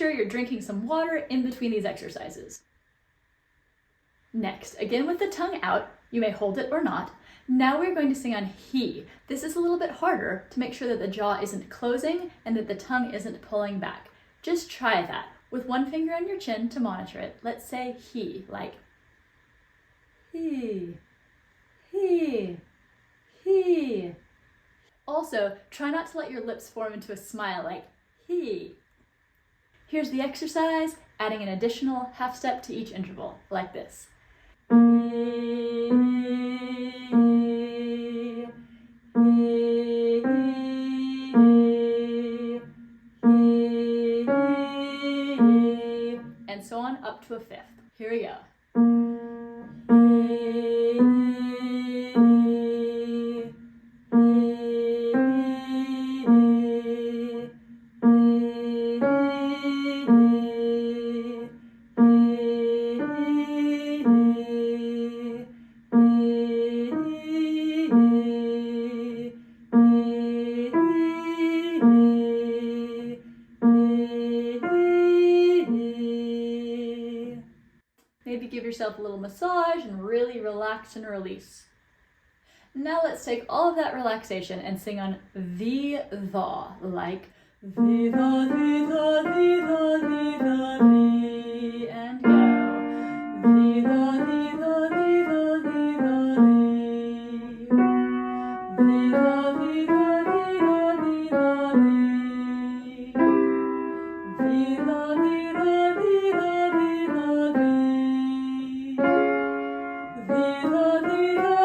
sure you're drinking some water in between these exercises. Next, again with the tongue out, you may hold it or not. Now we're going to sing on he. This is a little bit harder to make sure that the jaw isn't closing and that the tongue isn't pulling back. Just try that with one finger on your chin to monitor it. Let's say he, like he, he, he. Also, try not to let your lips form into a smile like he. Here's the exercise, adding an additional half step to each interval, like this. And so on up to a fifth. Here we go. Maybe give yourself a little massage and really relax and release. Now let's take all of that relaxation and sing on the Thah, like the Thah, the Thah, the Thah, the Thah, the, and go. The Thah, the Thah, the Thah, the Thah, the, the Thah, the Thah, the Thah, the Thah, the, the Thah, the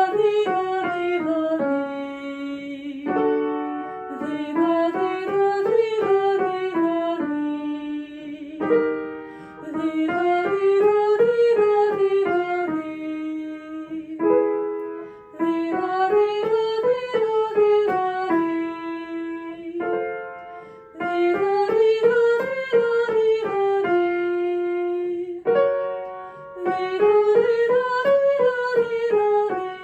Thah, the Thah, the Thah, the.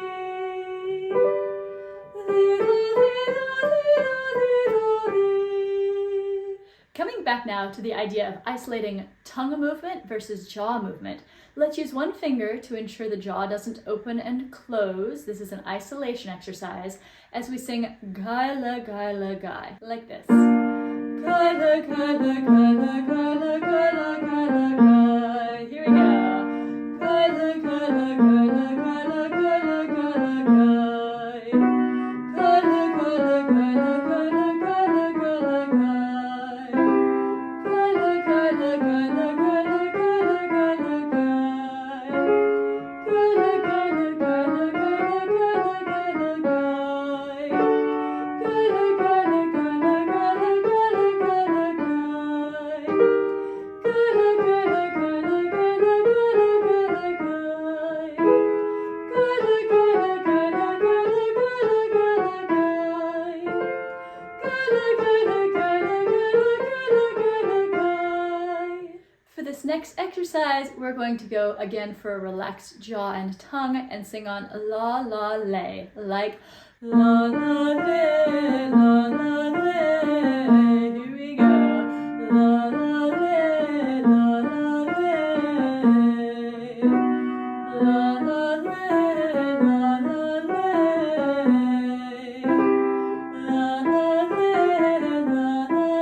Coming back now to the idea of isolating tongue movement versus jaw movement, let's use one finger to ensure the jaw doesn't open and close. This is an isolation exercise as we sing Guy-luh, Guy-luh, Guy, like this. Guy-luh, Guy-luh, Guy-luh, Guy-luh, Guy-luh, Guy-luh, Guy. Here we go. Guy-luh, Guy-luh, Guy-luh, Guy-luh, Guy-luh, Guy-luh, Guy. Guy-luh, Guy-luh, Guy-luh, Guy-luh, Guy-luh, Guy-luh, Guy. Guy-luh, Guy-luh, Guy-luh, Guy-luh, Guy-luh, Guy-luh, Guy. Guy-luh, Guy-luh, Guy-luh, Guy-luh, Guy-luh, Guy-luh, Guy. Guy-luh, Guy-luh, Guy-luh, Guy-luh, Guy-luh, Guy-luh, Guy. Guy-luh, Guy-luh, Guy-luh, Guy-luh, Guy-luh, Guy-luh, Guy. Guy-luh, Guy-luh, Guy-luh, For this next exercise, we're going to go again for a relaxed jaw and tongue and sing on la la lay, like la la lay, la la lay. Here we go. La la lay, la la lay. La la lay, la la lay. La la lay, la la lay. La la lay, la la lay.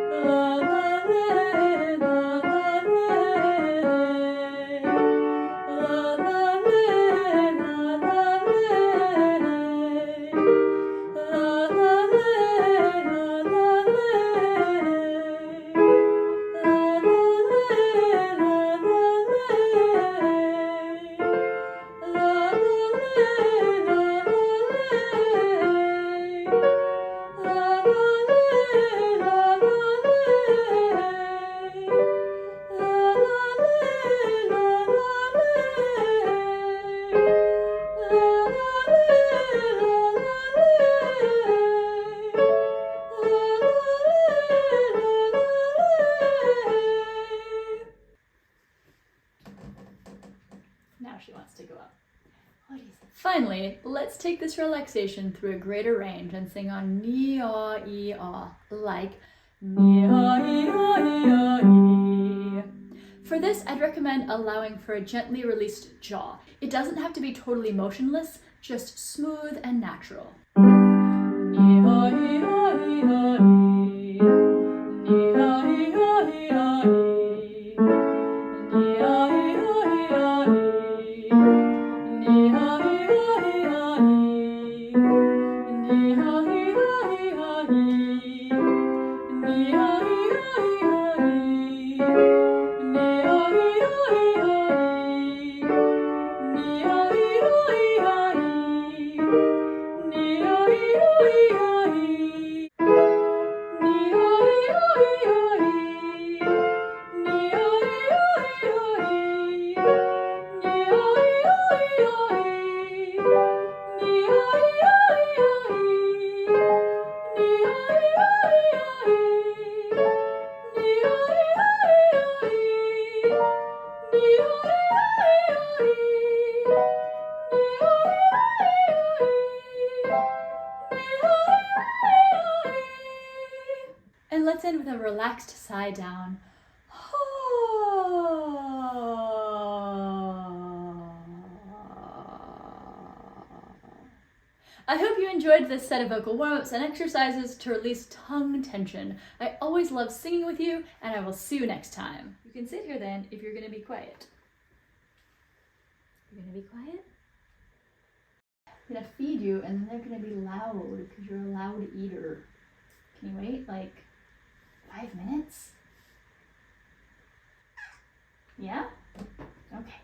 La la lay, la la lay. La la lay, la la lay. La la lay, la la lay. La la lay, la la lay. La la lay, la la lay. La la lay, la la lay. La la lay, la la lay. La la lay, la la lay. Now she wants to go up. What do you think? Finally, let's take this relaxation through a greater range and sing on ni-ah, e-ah, like For this, I'd recommend allowing for a gently released jaw. It doesn't have to be totally motionless, just smooth and natural. And let's end with a relaxed sigh down. I hope you enjoyed this set of vocal warm-ups and exercises to release tongue tension. I always love singing with you, and I will see you next time. You can sit here then if you're going to be quiet. You're going to be quiet? I'm going to feed you, and then they're going to be loud because you're a loud eater. Can you wait like 5 minutes? Yeah? Okay.